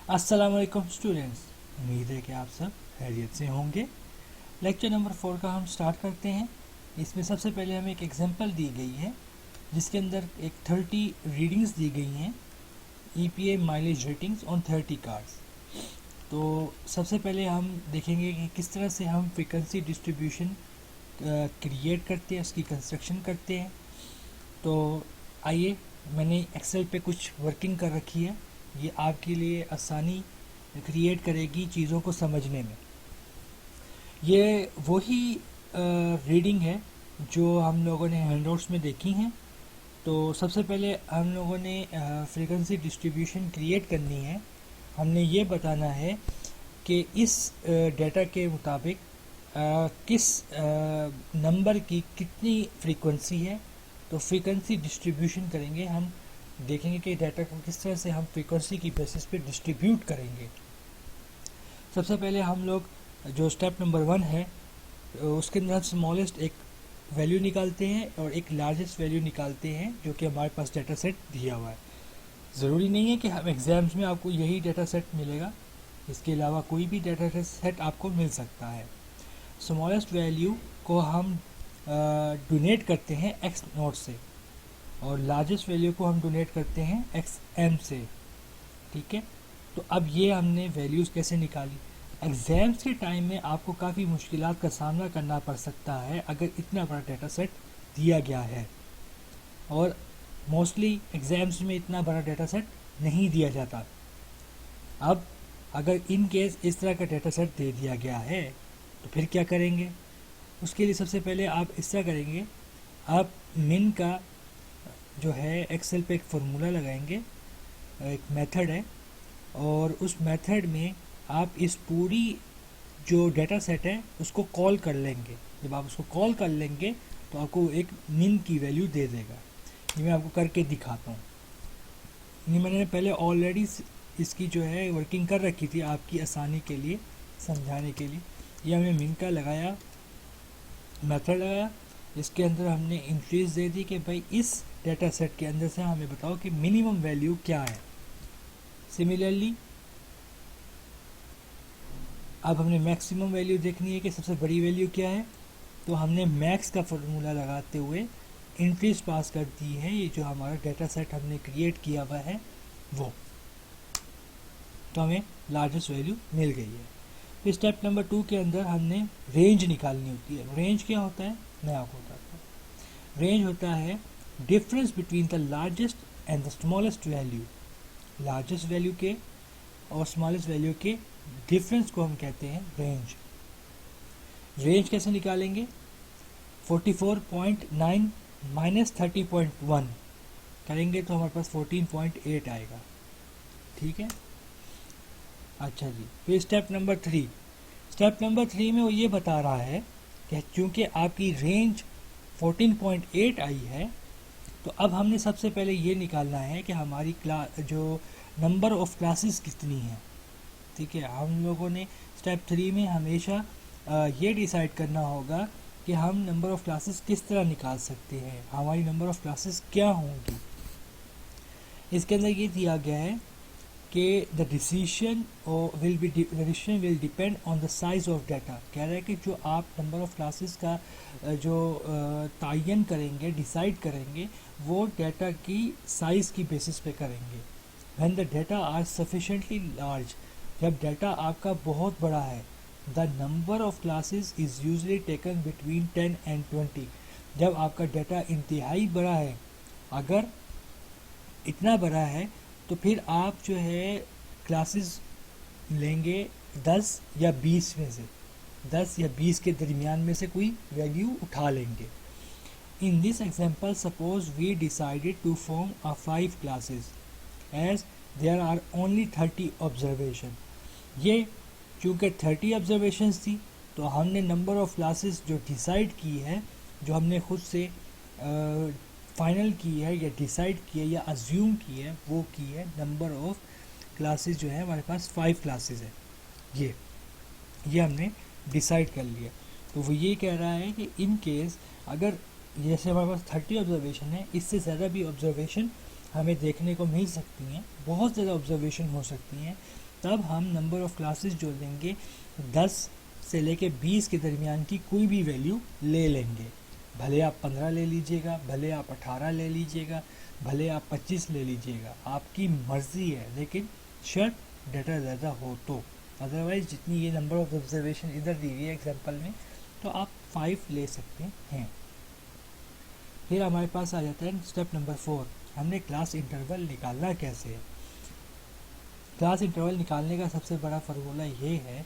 अस्सलाम वालेकुम स्टूडेंट्स, उम्मीद है कि आप सब खैरियत से होंगे। लेक्चर नंबर 4 का हम स्टार्ट करते हैं। इसमें सबसे पहले हमें एक एग्जांपल दी गई है जिसके अंदर एक 30 रीडिंग्स दी गई हैं, EPA mileage ratings on 30 cars. तो सबसे पहले हम देखेंगे कि किस तरह से हम फ्रीक्वेंसी डिस्ट्रीब्यूशन क्रिएट करते हैं, उसकी कंस्ट्रक्शन करते हैं। तो आइए, मैंने एक्सेल पे कुछ वर्किंग कर रखी है, ये आपके लिए आसानी क्रिएट करेगी चीज़ों को समझने में। ये वही रीडिंग है जो हम लोगों ने हैंडआउट्स में देखी हैं। तो सबसे पहले हम लोगों ने फ्रीक्वेंसी डिस्ट्रीब्यूशन क्रिएट करनी है। हमने ये बताना है कि इस डेटा के मुताबिक किस नंबर की कितनी फ्रीक्वेंसी है। तो फ्रीक्वेंसी डिस्ट्रीब्यूशन करेंगे, हम देखेंगे कि डाटा को किस तरह से हम फ्रीक्वेंसी की बेसिस पे डिस्ट्रीब्यूट करेंगे। सबसे पहले हम लोग जो स्टेप नंबर 1 है उसके अंदर हम स्मॉलेस्ट एक वैल्यू निकालते हैं और एक लार्जेस्ट वैल्यू निकालते हैं जो कि हमारे पास डाटा सेट दिया हुआ है। ज़रूरी नहीं है कि हम एग्ज़ाम्स में आपको यही डाटा सेट मिलेगा, इसके अलावा कोई भी डाटा सेट आपको मिल सकता है। स्मॉलेस्ट वैल्यू को हम डोनेट करते हैं एक्स नोट से और लार्जेस्ट वैल्यू को हम डोनेट करते हैं एक्स एम से। ठीक है, तो अब ये हमने वैल्यूज़ कैसे निकाली। एग्ज़ाम्स के टाइम में आपको काफ़ी मुश्किलात का सामना करना पड़ सकता है अगर इतना बड़ा डाटा सेट दिया गया है, और मोस्टली एग्ज़ाम्स में इतना बड़ा डाटा सेट नहीं दिया जाता। अब अगर इन केस इस तरह का डाटा सेट दे दिया गया है तो फिर क्या करेंगे। उसके लिए सबसे पहले आप इस तरह करेंगे, आप मिन का जो है एक्सेल पे एक फार्मूला लगाएंगे, एक मेथड है, और उस मेथड में आप इस पूरी जो डाटा सेट है उसको कॉल कर लेंगे। जब आप उसको कॉल कर लेंगे तो आपको एक मिन की वैल्यू दे देगा। ये मैं आपको करके दिखाता हूँ। ये मैंने पहले ऑलरेडी इसकी जो है वर्किंग कर रखी थी आपकी आसानी के लिए, समझाने के लिए। ये हमने मिन का लगाया, मेथड लगाया, इसके अंदर हमने इंट्रीज दे दी कि भाई इस डाटा सेट के अंदर से हमें बताओ कि मिनिमम वैल्यू क्या है। सिमिलरली अब हमने मैक्सिमम वैल्यू देखनी है कि सबसे बड़ी वैल्यू क्या है। तो हमने मैक्स का फार्मूला लगाते हुए इंट्रीज पास कर दी है। ये जो हमारा डाटा सेट हमने क्रिएट किया हुआ है वो, तो हमें लार्जेस्ट वैल्यू मिल गई है। फिर स्टेप नंबर 2 के अंदर हमने रेंज निकालनी होती है। रेंज क्या होता है मैं आपको बताता हूँ। रेंज होता है difference between the largest and the smallest value. Largest value के और स्मॉलेस्ट वैल्यू के डिफरेंस को हम कहते हैं रेंज। रेंज कैसे निकालेंगे, 44.9 माइनस 30.1 करेंगे तो हमारे पास 14.8 आएगा। ठीक है, अच्छा जी। फिर स्टेप नंबर 3, स्टेप नंबर 3 में वो ये बता रहा है कि चूँकि आपकी रेंज 14.8 आई है तो अब हमने सबसे पहले ये निकालना है कि हमारी जो नंबर ऑफ़ क्लासेस कितनी है। ठीक है, हम लोगों ने स्टेप 3 में हमेशा ये डिसाइड करना होगा कि हम नंबर ऑफ़ क्लासेस किस तरह निकाल सकते हैं, हमारी नंबर ऑफ़ क्लासेस क्या होंगी। इसके अंदर ये दिया गया है कि the decision will depend on the size of data. कह रहा है कि जो आप नंबर ऑफ़ क्लासेस का जो तयन करेंगे, डिसाइड करेंगे, वो डाटा की साइज़ की बेसिस पे करेंगे। When the data are sufficiently large, जब डाटा आपका बहुत बड़ा है, the number of classes is usually taken between 10 and 20। जब आपका डाटा इंतहाई बड़ा है, अगर इतना बड़ा है तो फिर आप जो है क्लासेस लेंगे 10 या 20 में से, 10 या 20 के दरमियान में से कोई वैल्यू उठा लेंगे। In this example suppose we decided to form a 5 classes as there are only 30 observation. ये चूँकि 30 ऑब्जर्वेशंस थी तो हमने नंबर ऑफ़ क्लासेस जो डिसाइड की है, जो हमने खुद से फाइनल की है या डिसाइड की है या अज्यूम की है, वो की है नंबर ऑफ़ क्लासेस जो है हमारे पास 5 क्लासेस है। ये हमने डिसाइड कर लिया। तो वो ये कह रहा है कि इन केस अगर जैसे हमारे पास 30 ऑब्जर्वेशन है, इससे ज़्यादा भी ऑब्जर्वेशन हमें देखने को मिल सकती हैं, बहुत ज़्यादा ऑब्जर्वेशन हो सकती हैं, तब हम नंबर ऑफ़ क्लासेस जो लेंगे 10 से लेके 20 के दरमियान की कोई भी वैल्यू ले लेंगे। भले आप 15 ले लीजिएगा, भले आप 18 ले लीजिएगा, भले आप 25 ले लीजिएगा, आपकी मर्ज़ी है, लेकिन शर्त डाटा ज़्यादा हो तो। अदरवाइज़ जितनी ये नंबर ऑफ़ ऑब्जर्वेशन इधर दी गई है एग्जाम्पल में, तो आप 5 ले सकते हैं। फिर हमारे पास आ जाता है स्टेप नंबर 4, हमने क्लास इंटरवल निकालना कैसे है। क्लास इंटरवल निकालने का सबसे बड़ा फार्मूला ये है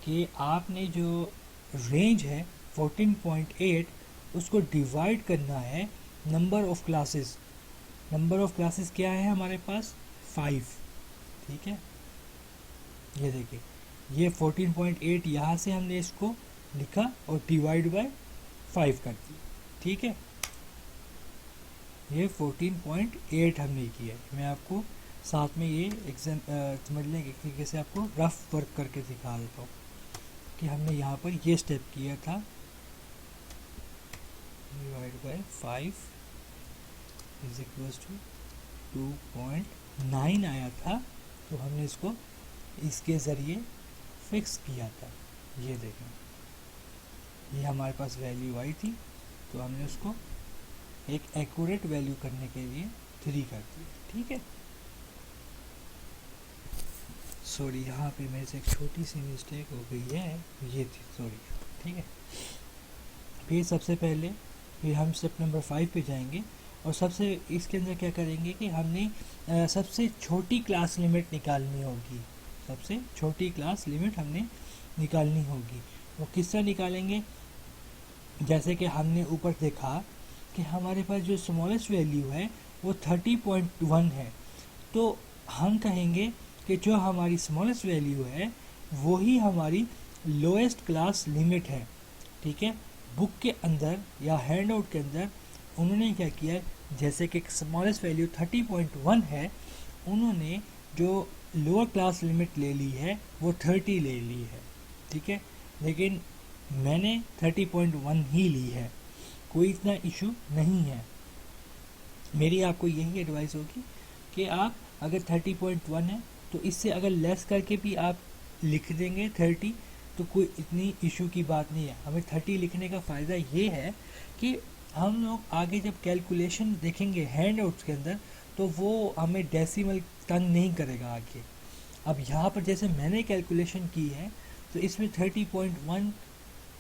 कि आपने जो रेंज है 14.8 उसको डिवाइड करना है number of classes. Number of classes क्या है हमारे पास 5, ठीक है। ये देखिए, ये 14.8 यहाँ से हमने इसको लिखा और डिवाइड बाय 5 कर दिया, ठीक है। ये 14.8 हमने किया है। मैं आपको साथ में ये समझने के तरीके से आपको रफ वर्क करके दिखा देता हूँ कि हमने यहाँ पर ये स्टेप किया था, divide by 5 is equals to 2.9 आया था, तो हमने इसको इसके ज़रिए फिक्स किया था। ये देखें, ये हमारे पास वैल्यू आई थी, तो हमने उसको एक एक्यूरेट वैल्यू करने के लिए 3 कर दिया, ठीक है। सॉरी, यहाँ पे मेरे से एक छोटी सी मिस्टेक हो गई है, ये थी, सॉरी, ठीक है। फिर सबसे पहले फिर हम स्टेप नंबर 5 पे जाएंगे और सबसे इसके अंदर क्या करेंगे कि हमने सबसे छोटी क्लास लिमिट निकालनी होगी। सबसे छोटी क्लास लिमिट हमने निकालनी होगी। वो किस तरह निकालेंगे, जैसे कि हमने ऊपर देखा कि हमारे पास जो स्मॉलेस्ट वैल्यू है वो 30.1 है, तो हम कहेंगे कि जो हमारी स्मॉलेस्ट वैल्यू है वही हमारी लोएस्ट क्लास लिमिट है, ठीक है। बुक के अंदर या हैंड आउट के अंदर उन्होंने क्या किया है, जैसे कि स्मॉलेस्ट वैल्यू 30.1 है, उन्होंने जो लोअर क्लास लिमिट ले ली है वो 30 ले ली है, ठीक है। लेकिन मैंने 30.1 ही ली है, कोई इतना इशू नहीं है। मेरी आपको यही एडवाइस होगी कि आप अगर 30.1 है तो इससे अगर लेस करके भी आप लिख देंगे 30, तो कोई इतनी इशू की बात नहीं है। हमें 30 लिखने का फ़ायदा ये है कि हम लोग आगे जब कैलकुलेशन देखेंगे हैंड आउट्स के अंदर, तो वो हमें डेसिमल तंग नहीं करेगा आगे। अब यहाँ पर जैसे मैंने कैलकुलेशन की है, तो इसमें 30.1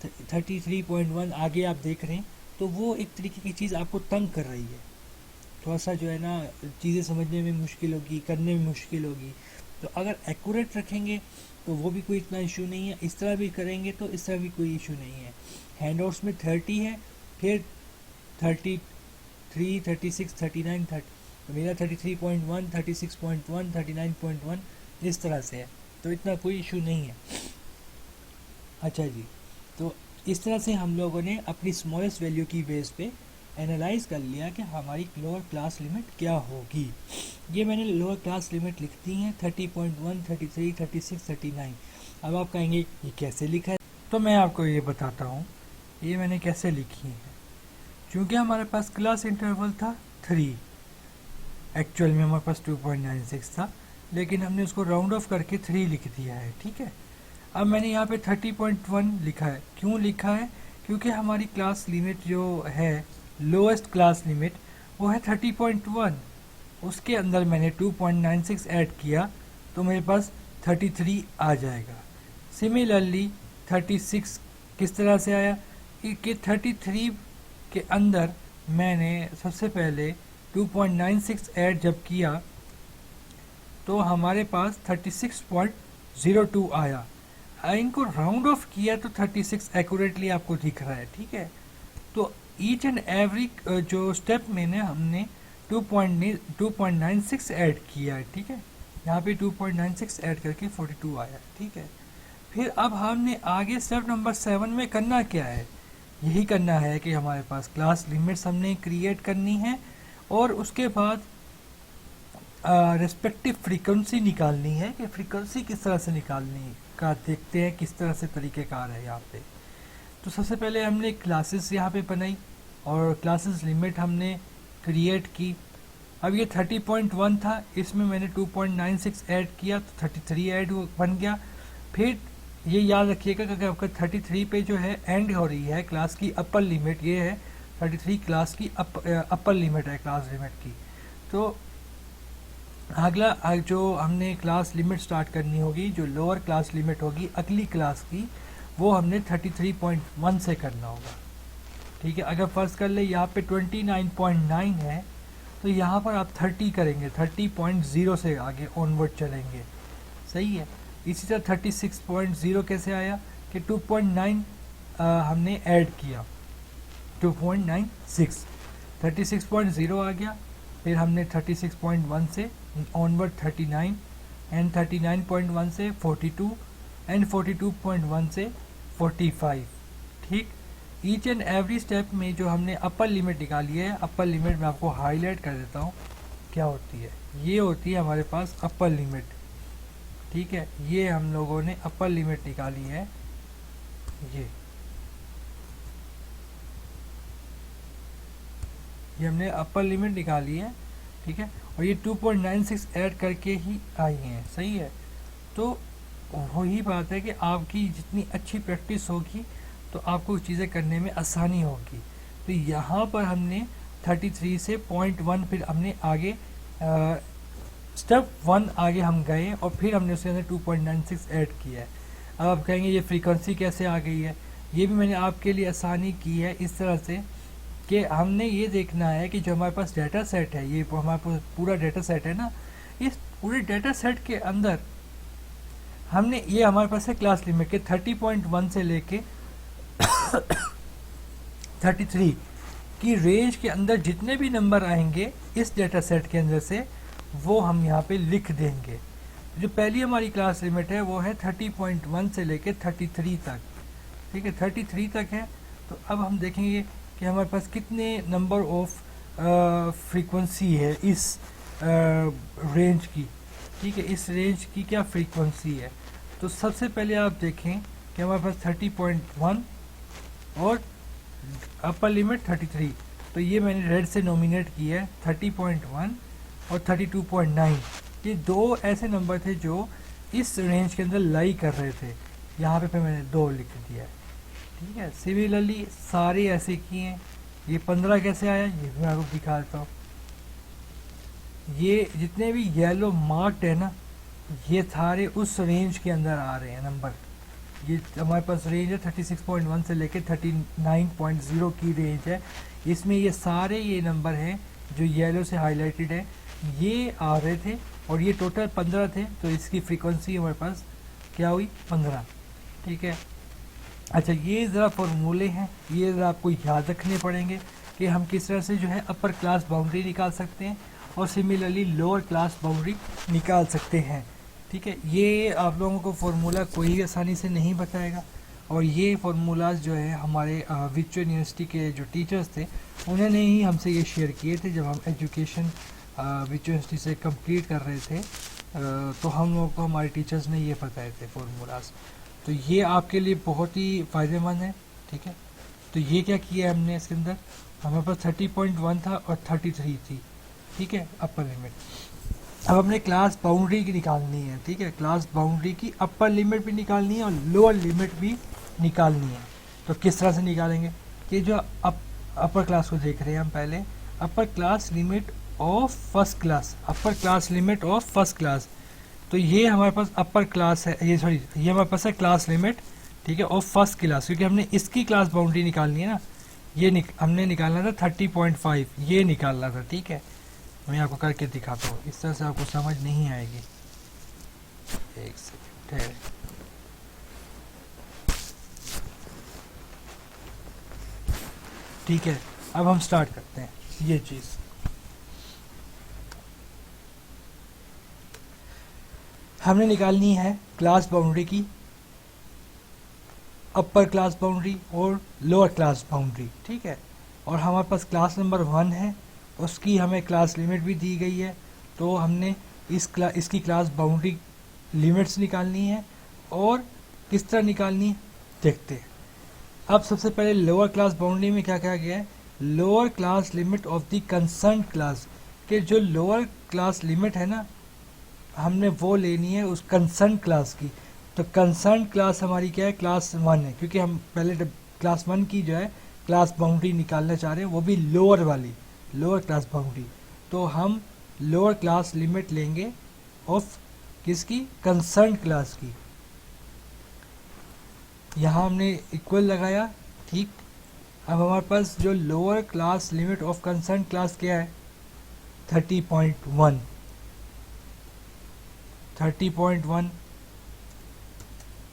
33.1 आगे आप देख रहे हैं, तो वो एक तरीके की चीज़ आपको तंग कर रही है। थोड़ा सा जो है ना, चीज़ें समझने में मुश्किल होगी, करने में मुश्किल होगी। तो अगर एक्यूरेट रखेंगे तो वो भी कोई इतना इशू नहीं है, इस तरह भी करेंगे तो इस तरह भी कोई इशू नहीं है। हैंडआउट्स में 30 है, फिर 33, 36, 39, 30, तो मेरा 33.1, 36.1, 39.1 इस तरह से है, तो इतना कोई इशू नहीं है। अच्छा जी, तो इस तरह से हम लोगों ने अपनी स्मॉलेस्ट वैल्यू की बेस पे एनालाइज कर लिया कि हमारी लोअर क्लास लिमिट क्या होगी। ये मैंने लोअर क्लास लिमिट लिख दी है 30.1, 33, 36, 39। अब आप कहेंगे ये कैसे लिखा है, तो मैं आपको ये बताता हूँ ये मैंने कैसे लिखी है। क्योंकि हमारे पास क्लास इंटरवल था 3, एक्चुअल में हमारे पास 2.96 था, लेकिन हमने उसको राउंड ऑफ करके 3 लिख दिया है, ठीक है। अब मैंने यहाँ पे 30.1 लिखा है, क्यों लिखा है, क्योंकि हमारी क्लास लिमिट जो है लोएस्ट क्लास लिमिट वो है 30.1, उसके अंदर मैंने 2.96 ऐड किया तो मेरे पास 33 आ जाएगा। सिमिलरली 36 किस तरह से आया कि 33 के अंदर मैंने सबसे पहले 2.96 ऐड जब किया तो हमारे पास 36.02 आया। इनको राउंड ऑफ किया तो 36 एक्यूरेटली आपको दिख रहा है, ठीक है। तो ईच एंड एवरी जो स्टेप में हमने 2.96 ऐड किया है, ठीक है। यहाँ पे 2.96 ऐड करके 42 आया, ठीक है। फिर अब हमने आगे स्टेप नंबर 7 में करना क्या है, यही करना है कि हमारे पास क्लास लिमिट्स हमने क्रिएट करनी है और उसके बाद रिस्पेक्टिव फ्रीक्वेंसी निकालनी है कि फ्रीक्वेंसी किस तरह से निकालनी का देखते हैं किस तरह से तरीक़ेकार है यहाँ पे। तो सबसे पहले हमने क्लासेस यहाँ पे बनाई और क्लासेस लिमिट हमने क्रिएट की। अब ये 30.1 था, इसमें मैंने 2.96 ऐड किया तो 33 ऐड बन गया। फिर ये याद रखिएगा कि आपका 33 पे जो है एंड हो रही है क्लास की अपर लिमिट, ये है 33 क्लास की अपर लिमिट है क्लास लिमिट की। तो अगला जो हमने क्लास लिमिट स्टार्ट करनी होगी, जो लोअर क्लास लिमिट होगी अगली क्लास की, वो हमने 33.1 से करना होगा। ठीक है, अगर फर्स्ट कर ले यहाँ पे 29.9 है तो यहाँ पर आप 30 करेंगे, 30.0 से आगे ऑनवर्ड चलेंगे। सही है। इसी तरह 36.0 कैसे आया कि 2.9 हमने ऐड किया, 2.96, 36.0 आ गया। फिर हमने 36.1 से ऑनवर्ड 39 एंड 39.1 से 42 एंड 42.1 से 45। ठीक, ईच एंड एवरी स्टेप में जो हमने अपर लिमिट निकाली है, अपर लिमिट में आपको हाईलाइट कर देता हूँ क्या होती है। ये होती है हमारे पास अपर लिमिट। ठीक है, ये हम लोगों ने अपर लिमिट निकाली है, ये हमने अपर लिमिट निकाली है। ठीक है, और ये 2.96 ऐड करके ही आई हैं। सही है। तो वही बात है कि आपकी जितनी अच्छी प्रैक्टिस होगी तो आपको चीज़ें करने में आसानी होगी। तो यहाँ पर हमने 33 से 0.1 फिर हमने आगे स्टेप 1 आगे हम गए और फिर हमने उसके अंदर 2.96 ऐड किया है। अब आप कहेंगे ये फ्रीक्वेंसी कैसे आ गई है। ये भी मैंने आपके लिए आसानी की है इस तरह से कि हमने ये देखना है कि जो हमारे पास डाटा सेट है, ये हमारे पास पूरा डाटा सेट है ना, इस पूरे डाटा सेट के अंदर हमने ये हमारे पास है क्लास लिमिट के 30.1 से लेके 33 की रेंज के अंदर जितने भी नंबर आएंगे इस डाटा सेट के अंदर से, वो हम यहाँ पे लिख देंगे। जो पहली हमारी क्लास लिमिट है वो है 30.1 से लेके 33 तक। ठीक है, 33 तक है। तो अब हम देखेंगे कि हमारे पास कितने नंबर ऑफ फ्रीक्वेंसी है इस रेंज की। ठीक है, इस रेंज की क्या फ्रीक्वेंसी है। तो सबसे पहले आप देखें कि हमारे पास 30.1 और अपर लिमिट 33। तो ये मैंने रेड से नॉमिनेट किया है 30.1 और 32.9। ये दो ऐसे नंबर थे जो इस रेंज के अंदर लाई कर रहे थे। यहाँ पे फिर मैंने 2 लिख दिया है। ठीक है, सिमिलरली सारे ऐसे किए हैं। ये 15 कैसे आया ये भी मैं आपको दिखाता हूँ। ये जितने भी येलो मार्क्ड है ना, ये सारे उस रेंज के अंदर आ रहे हैं नंबर। ये हमारे पास रेंज है 36.1 से लेकर 39.0 की रेंज है। इसमें ये सारे ये नंबर हैं जो येलो से हाईलाइटेड है, ये आ रहे थे और ये टोटल 15 थे। तो इसकी फ्रीक्वेंसी हमारे पास क्या हुई 15। ठीक है, अच्छा ये ज़रा फॉर्मूले हैं, ये ज़रा आपको याद रखने पड़ेंगे कि हम किस तरह से जो है अपर क्लास बाउंड्री निकाल सकते हैं और सिमिलरली लोअर क्लास बाउंड्री निकाल सकते हैं। ठीक है, ये आप लोगों को फार्मूला कोई आसानी से नहीं बताएगा और ये फार्मूलाज जो है हमारे विक्टोरिया यूनिवर्सिटी के जो टीचर्स थे उन्होंने ही हमसे ये शेयर किए थे जब हम एजुकेशन विक्टोरिया यूनिवर्सिटी से कंप्लीट कर रहे थे। तो हम लोगों को हमारे टीचर्स ने ये बताए थे फार्मूलाज। तो ये आपके लिए बहुत ही फ़ायदेमंद है। ठीक है, तो ये क्या किया हमने इसके अंदर, हमारे पास 30.1 था और 33 थी। ठीक है, अपर लिमिट। अब हमने क्लास बाउंड्री की निकालनी है। ठीक है, क्लास बाउंड्री की अपर लिमिट भी निकालनी है और लोअर लिमिट भी निकालनी है। तो किस तरह से निकालेंगे कि जो अपर क्लास को देख रहे हैं हम पहले, upper class limit of first class, upper class limit of first class. तो ये हमारे पास अपर क्लास है, ये सॉरी ये हमारे पास है क्लास लिमिट। ठीक है, ऑफ फर्स्ट क्लास, क्योंकि हमने इसकी क्लास बाउंड्री निकालनी है ना। ये हमने निकालना था 30.5, ये निकालना था। ठीक है, मैं आपको करके दिखाता हूँ, इस तरह से आपको समझ नहीं आएगी। एक सेकंड ठहरे। ठीक है, अब हम स्टार्ट करते हैं ये चीज़। हमने निकालनी है क्लास बाउंड्री की अपर क्लास बाउंड्री और लोअर क्लास बाउंड्री। ठीक है, और हमारे पास क्लास नंबर 1 है, उसकी हमें क्लास लिमिट भी दी गई है। तो हमने इसकी क्लास बाउंड्री लिमिट्स निकालनी है और किस तरह निकालनी है देखते हैं। अब सबसे पहले लोअर क्लास बाउंड्री में क्या कहा गया है, lower class limit of the concern class, कि जो लोअर क्लास लिमिट है ना, हमने वो लेनी है उस कंसर्न क्लास की। तो कंसर्न क्लास हमारी क्या है, क्लास 1 है, क्योंकि हम पहले क्लास 1 की जो है क्लास बाउंड्री निकालना चाह रहे हैं, वो भी लोअर वाली, लोअर क्लास बाउंड्री। तो हम लोअर क्लास लिमिट लेंगे ऑफ किसकी, कंसर्न क्लास की। यहाँ हमने इक्वल लगाया, ठीक। अब हमारे पास जो lower class limit of concern class क्या है, 30.1, 30.1,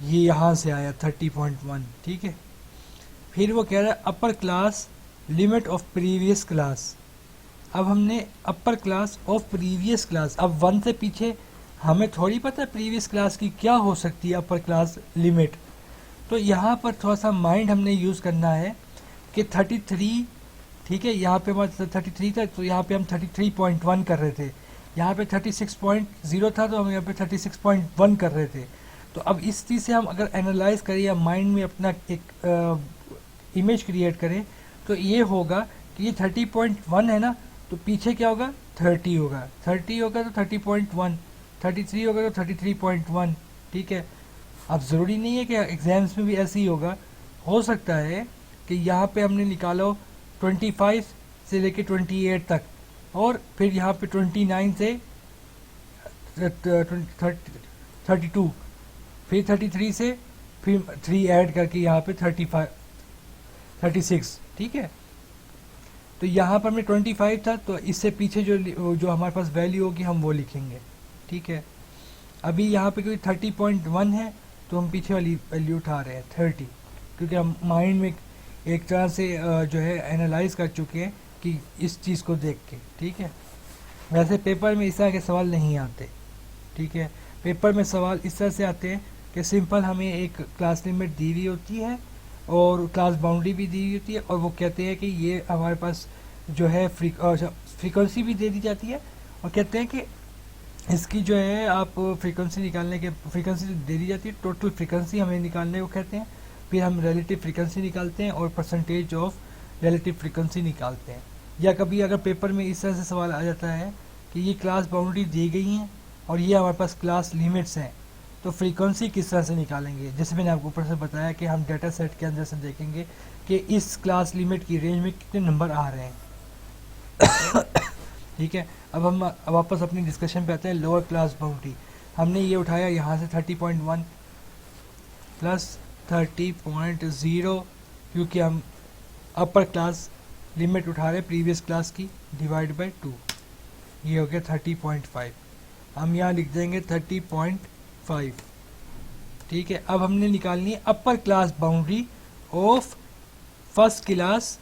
ये यहाँ से आया 30.1, ठीक है। फिर वो कह रहा है upper class limit of previous class. अब हमने upper class of previous class, अब 1 से पीछे हमें थोड़ी पता है प्रीवियस क्लास की क्या हो सकती है अपर क्लास लिमिट। तो यहाँ पर थोड़ा सा माइंड हमने यूज़ करना है कि 33, ठीक है, यहाँ पे हमारा 33 था, तो यहाँ पे हम 33.1 कर रहे थे। यहाँ पे 36.0 था, तो हम यहाँ पे 36.1 कर रहे थे। तो अब इस चीज़ से हम अगर एनालाइज करें या माइंड में अपना एक इमेज क्रिएट करें, तो ये होगा कि ये 30.1 है ना, तो पीछे क्या होगा, 30 होगा, 30 होगा तो 30.1, 33 होगा तो 33.1, ठीक है। अब ज़रूरी नहीं है कि एग्ज़ाम्स में भी ऐसे ही होगा, हो सकता है कि यहाँ पे हमने निकालो 25 से लेके 28 तक, और फिर यहाँ पे 29 से 32, फिर 33 से फिर 3 ऐड करके यहाँ पे 35, 36, ठीक है। तो यहाँ पर हमने 25 था, तो इससे पीछे जो हमारे पास वैल्यू होगी हम वो लिखेंगे, ठीक है। अभी यहाँ पे क्योंकि 30.1 है, तो हम पीछे वाली वैल्यू उठा रहे हैं 30, क्योंकि हम माइंड में एक तरह से जो है एनालाइज कर चुके हैं कि इस चीज़ को देख के, ठीक है। वैसे पेपर में इस तरह के सवाल नहीं आते, ठीक है। पेपर में सवाल इस तरह से आते हैं कि सिंपल हमें एक क्लास लिमिट दी हुई होती है और क्लास बाउंड्री भी दी हुई होती है, और वो कहते हैं कि ये हमारे पास जो है फ्रीक्वेंसी भी दे दी जाती है, और कहते हैं कि इसकी जो है आप फ्रीक्वेंसी निकालने के, फ्रीक्वेंसी दे दी जाती है, टोटल फ्रीक्वेंसी हमें निकालने को कहते हैं। फिर हम रिलेटिव फ्रीक्वेंसी निकालते हैं और परसेंटेज ऑफ रिलेटिव फ्रीक्वेंसी निकालते हैं। या कभी अगर पेपर में इस तरह से सवाल आ जाता है कि ये क्लास बाउंड्री दी गई हैं और ये हमारे पास क्लास लिमिट्स हैं, तो फ्रीक्वेंसी किस तरह से निकालेंगे। जैसे मैंने आपको ऊपर से बताया कि हम डाटा सेट के अंदर से देखेंगे कि इस क्लास लिमिट की रेंज में कितने नंबर आ रहे हैं। ठीक है, अब हम वापस अपनी डिस्कशन पे आते हैं। लोअर क्लास बाउंड्री हमने ये उठाया यहाँ से 30.1 प्लस 30.0, क्योंकि हम अपर क्लास लिमिट उठा रहे हैं प्रीवियस क्लास की, डिवाइड बाय 2, ये हो गया 30.5। हम यहाँ लिख देंगे 30.5, ठीक है। अब हमने निकालनी है upper class boundary of first class,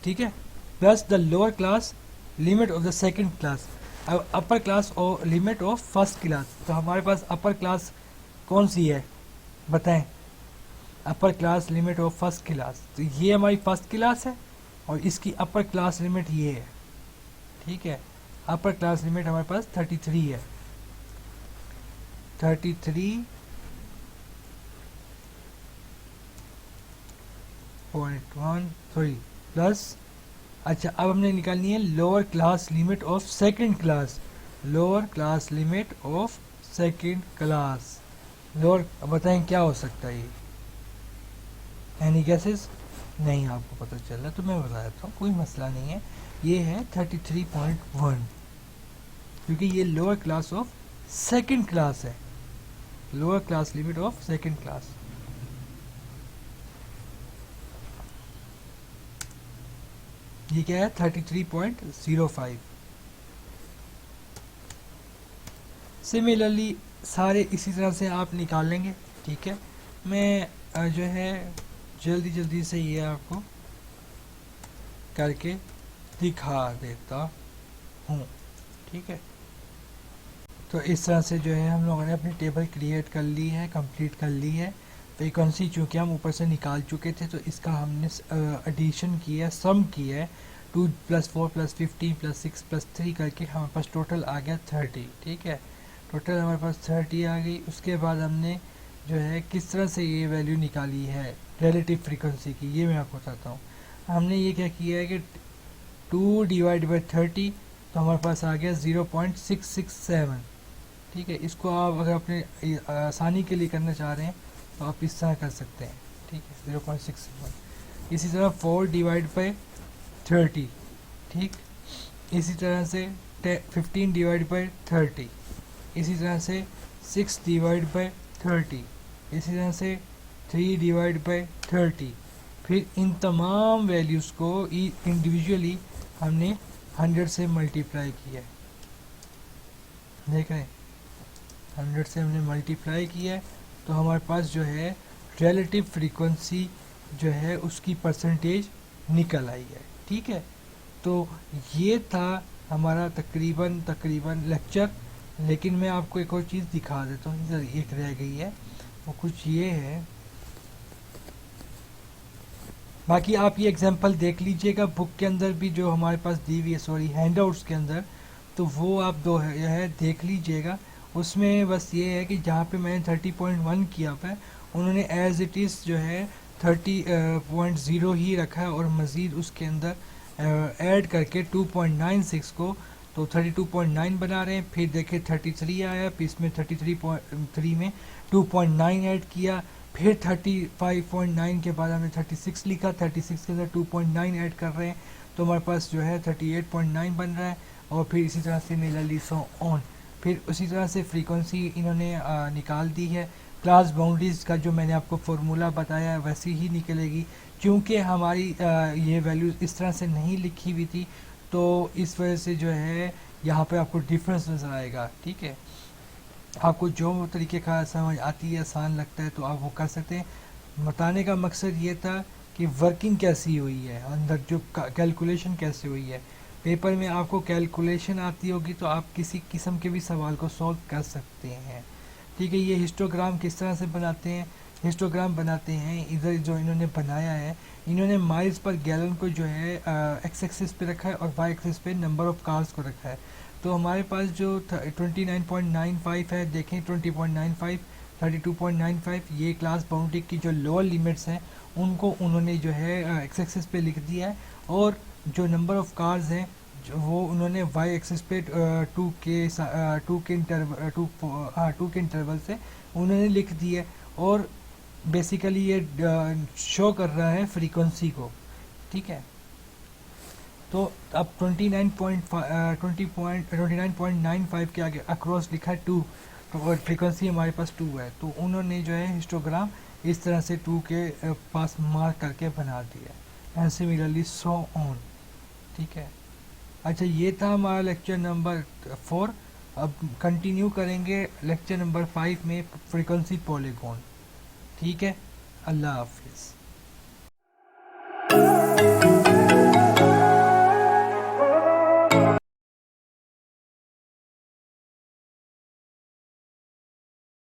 ठीक है, plus the lower class limit of the second class. अब अपर क्लास और लिमिट ऑफ फर्स्ट क्लास, तो हमारे पास अपर क्लास कौन सी है बताएं, upper class limit of first class, तो ये हमारी फर्स्ट क्लास है और इसकी अपर क्लास लिमिट ये है, ठीक है। अपर क्लास लिमिट हमारे पास 33 है, 33.1 सॉरी प्लस, अच्छा अब हमने निकालनी है lower class limit of second class, lower class limit of second class. Lower बताएं क्या हो सकता है ये, एनी गेसेस? नहीं आपको पता चल रहा तो मैं बता देता हूँ, कोई मसला नहीं है। ये है 33.1, क्योंकि ये lower class of second class है, lower class limit of second class. ये क्या है 33.05। सिमिलरली सारे इसी तरह से आप निकाल लेंगे, ठीक है। मैं जो है जल्दी से ये आपको करके दिखा देता हूँ, ठीक है। तो इस तरह से जो है हम लोगों ने अपनी टेबल क्रिएट कर ली है, कंप्लीट कर ली है। फ्रीक्वेंसी चूँकि हम ऊपर से निकाल चुके थे, तो इसका हमने एडिशन किया, सम किया है, 2 + 4 + 15 + 6 + 3 करके हमारे पास टोटल आ गया 30, ठीक है। टोटल हमारे पास 30 आ गई। उसके बाद हमने जो है किस तरह से ये वैल्यू निकाली है रिलेटिव फ्रीक्वेंसी की, ये मैं आपको बताता हूँ। हमने ये क्या किया है कि 2 / 30 तो हमारे पास आ गया 0.667। ठीक है, इसको आप अगर अपने आसानी के लिए करना चाह रहे हैं तो आप इस तरह कर सकते हैं। ठीक है, 0.67। इसी तरह 4 डिवाइड बाई 30। ठीक, इसी तरह से 15 डिवाइड बाई 30। इसी तरह से 6 डिवाइड बाई 30। इसी तरह से 3 डिवाइड बाई 30। फिर इन तमाम वैल्यूज़ को इंडिविजुअली हमने 100 से मल्टीप्लाई किया है। देख रहे हैं, 100 से हमने मल्टीप्लाई किया है, तो हमारे पास जो है रिलेटिव फ्रीक्वेंसी जो है उसकी परसेंटेज निकल आई है। ठीक है, तो ये था हमारा तकरीबन लेक्चर। लेकिन मैं आपको एक और चीज़ दिखा देता हूँ, इधर एक रह गई है, वो कुछ ये है। बाकी आप ये एग्जांपल देख लीजिएगा बुक के अंदर भी जो हमारे पास दी हुई है, सॉरी हैंडआउट्स के अंदर, तो वो आप दो है देख लीजिएगा। उसमें बस ये है कि जहाँ पे मैंने 30.1 किया हुआ है, उन्होंने एज इट इज़ जो है 30.0 ही रखा है, और मज़ीद उसके अंदर ऐड करके 2.96 को तो 32.9 बना रहे हैं। फिर देखें 33 आया, फिर इसमें 33.3 में 2.9 ऐड किया, फिर 35.9 के बाद हमने 36 लिखा, 36 के अंदर 2.9 ऐड कर रहे हैं, तो हमारे पास जो है 38.9 बन रहा है। और फिर इसी तरह से नियरली सो ऑन। फिर उसी तरह से फ्रीक्वेंसी इन्होंने निकाल दी है। क्लास बाउंड्रीज का जो मैंने आपको फार्मूला बताया है वैसी ही निकलेगी, क्योंकि हमारी ये वैल्यूज़ इस तरह से नहीं लिखी हुई थी, तो इस वजह से जो है यहाँ पे आपको डिफरेंस नज़र आएगा। ठीक है, आपको जो तरीके का समझ आती है, आसान लगता है, तो आप वो कर सकते हैं। बताने का मकसद ये था कि वर्किंग कैसी हुई है, अंदर जो कैलकुलेशन कैसे हुई है। पेपर में आपको कैलकुलेशन आती होगी तो आप किसी किस्म के भी सवाल को सॉल्व कर सकते हैं। ठीक है, ये हिस्टोग्राम किस तरह से बनाते हैं, हिस्टोग्राम बनाते हैं इधर जो इन्होंने बनाया है, इन्होंने माइल्स पर गैलन को जो है एक्स एक्सिस पे रखा है और वाई एक्सिस पे नंबर ऑफ कार्स को रखा है। तो हमारे पास जो 29.95 है, देखें 20.95, 32.95, ये क्लास बाउंड्री की जो लोअर लिमिट्स हैं उनको उन्होंने जो है एक्स एक्सिस पे लिख दिया है, और जो नंबर ऑफ कार्स हैं जो वो उन्होंने वाई एक्सिस पे 2 के इंटरवल से उन्होंने लिख दिया है। और बेसिकली ये शो कर रहा है फ्रीक्वेंसी को। ठीक है, तो अब 29.95 के आगे अक्रॉस लिखा है 2, तो फ्रीक्वेंसी हमारे पास 2 है, तो उन्होंने जो है हिस्टोग्राम इस तरह से 2 के पास मार्क करके बना दिया, एंड सिमिलरली सो ऑन। ठीक है, अच्छा ये था हमारा लेक्चर नंबर 4। अब कंटिन्यू करेंगे लेक्चर नंबर 5 में फ्रीक्वेंसी पॉलीगॉन। ठीक है, अल्लाह हाफिज़।